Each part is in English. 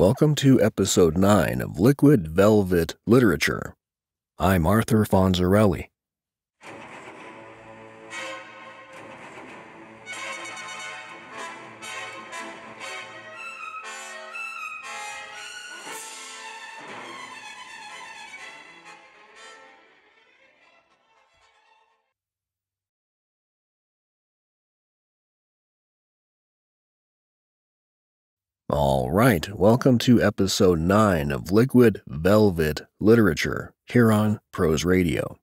Welcome to Episode 9 of Liquid Velvet Literature. I'm Arthur Fonzarelli. Alright, welcome to Episode 9 of Liquid Velvet Literature here on Prose Radio.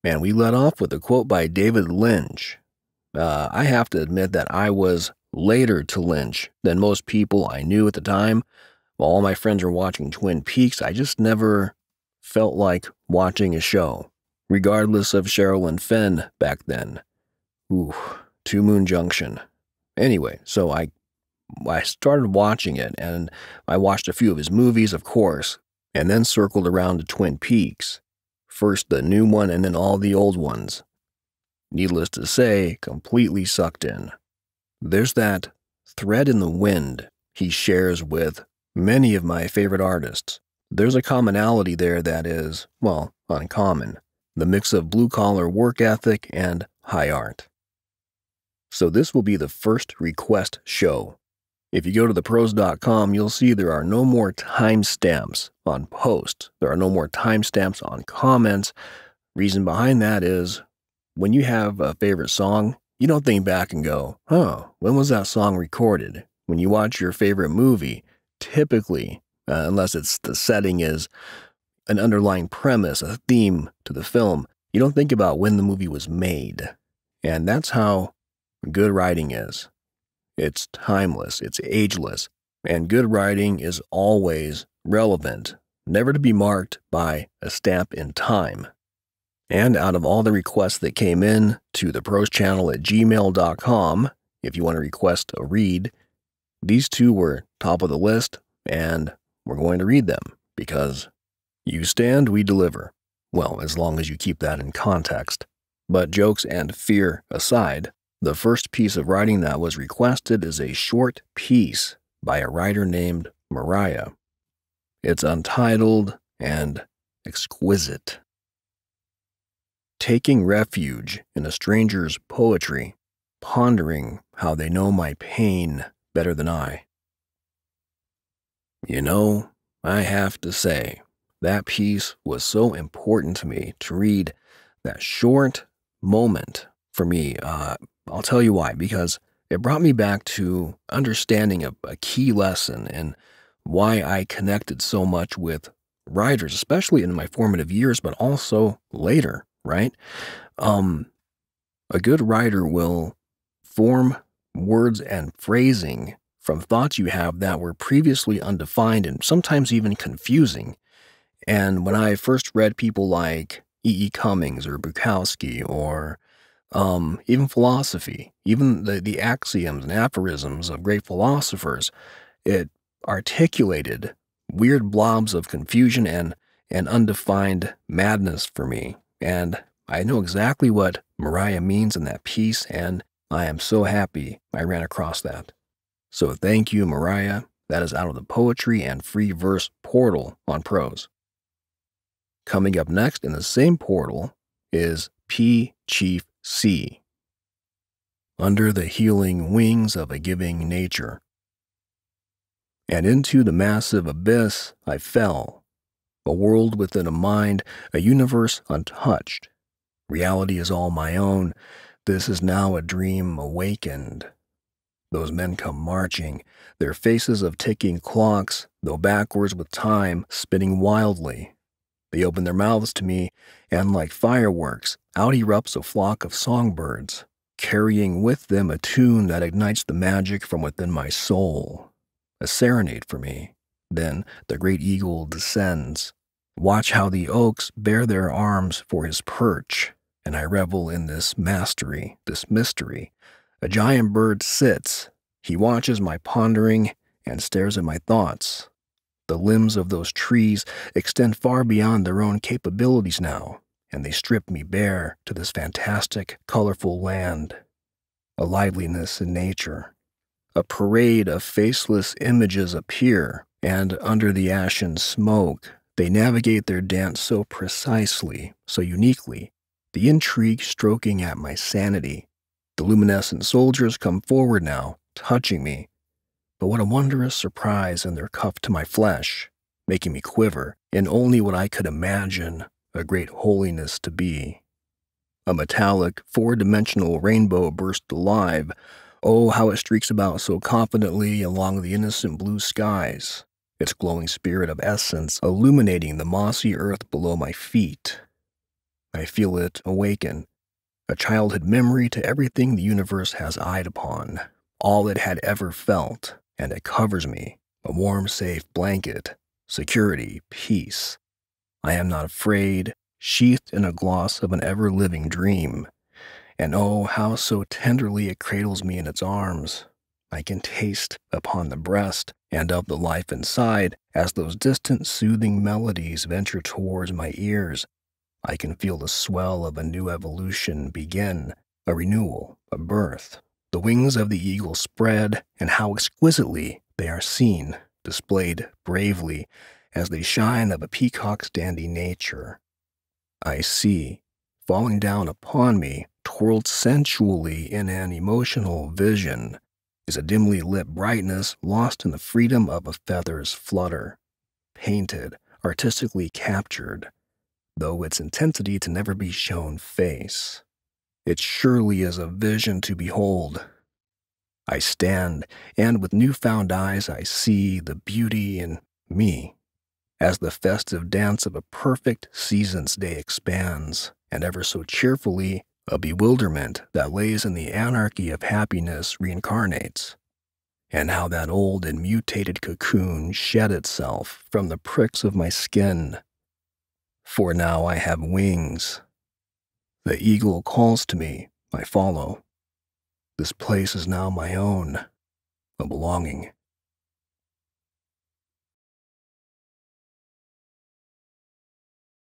And we let off with a quote by David Lynch. I have to admit that I was later to Lynch than most people I knew at the time. While all my friends were watching Twin Peaks, I just never felt like watching a show, regardless of Cheryl and Fenn back then. Ooh, Two Moon Junction. Anyway, so I started watching it, and I watched a few of his movies, of course, and then circled around to Twin Peaks. First the new one, and then all the old ones. Needless to say, completely sucked in. There's that thread in the wind he shares with many of my favorite artists. There's a commonality there that is, well, uncommon. The mix of blue-collar work ethic and high art. So this will be the first request show. If you go to theprose.com, you'll see there are no more timestamps on posts. There are no more timestamps on comments. Reason behind that is, when you have a favorite song, you don't think back and go, when was that song recorded? When you watch your favorite movie, typically, unless the setting is an underlying premise, a theme to the film, you don't think about when the movie was made. And that's how good writing is. It's timeless, it's ageless, and good writing is always relevant, never to be marked by a stamp in time. And out of all the requests that came in to the Prose channel at gmail.com, if you want to request a read, these two were top of the list, and we're going to read them, because you stand, we deliver. Well, as long as you keep that in context. But jokes and fear aside, the first piece of writing that was requested is a short piece by a writer named Mariah. It's untitled and exquisite. Taking refuge in a stranger's poetry, pondering how they know my pain better than I. You know, I have to say, that piece was so important to me to read. That short moment for me, I'll tell you why, because it brought me back to understanding a key lesson and why I connected so much with writers, especially in my formative years, but also later, right? A good writer will form words and phrasing from thoughts you have that were previously undefined and sometimes even confusing. And when I first read people like E. Cummings or Bukowski or even philosophy, even the axioms and aphorisms of great philosophers, it articulated weird blobs of confusion and undefined madness for me. And I know exactly what Mariah means in that piece, and I am so happy I ran across that. So thank you, Mariah. That is out of the poetry and free verse portal on Prose. Coming up next in the same portal is pchiefc. Under the healing wings of a giving nature. And into the massive abyss I fell, a world within a mind, a universe untouched. Reality is all my own, this is now a dream awakened. Those men come marching, their faces of ticking clocks, though backwards with time, spinning wildly. They open their mouths to me, and like fireworks, out erupts a flock of songbirds, carrying with them a tune that ignites the magic from within my soul. A serenade for me. Then the great eagle descends. Watch how the oaks bare their arms for his perch, and I revel in this mastery, this mystery. A giant bird sits. He watches my pondering and stares at my thoughts. The limbs of those trees extend far beyond their own capabilities now, and they strip me bare to this fantastic, colorful land. A liveliness in nature. A parade of faceless images appear, And under the ashen smoke, they navigate their dance so precisely, so uniquely, the intrigue stroking at my sanity. The luminescent soldiers come forward now, touching me. But what a wondrous surprise in their cuff to my flesh, making me quiver in only what I could imagine a great holiness to be. A metallic, four-dimensional rainbow burst alive. Oh, how it streaks about so confidently along the innocent blue skies, its glowing spirit of essence illuminating the mossy earth below my feet. I feel it awaken, a childhood memory to everything the universe has eyed upon, all it had ever felt, and it covers me, a warm, safe blanket, security, peace. I am not afraid, sheathed in a gloss of an ever-living dream. And oh, how so tenderly it cradles me in its arms. I can taste upon the breast and of the life inside as those distant soothing melodies venture towards my ears. I can feel the swell of a new evolution begin, a renewal, a birth. The wings of the eagle spread, and how exquisitely they are seen, displayed bravely, as they shine of a peacock's dandy nature. I see, falling down upon me, twirled sensually in an emotional vision, is a dimly lit brightness lost in the freedom of a feather's flutter, painted, artistically captured, though its intensity to never be shown face. It surely is a vision to behold. I stand, and with newfound eyes I see the beauty in me, as the festive dance of a perfect season's day expands, and ever so cheerfully, a bewilderment that lays in the anarchy of happiness reincarnates, and how that old and mutated cocoon shed itself from the pricks of my skin. For now I have wings. The eagle calls to me, I follow. This place is now my own, a belonging.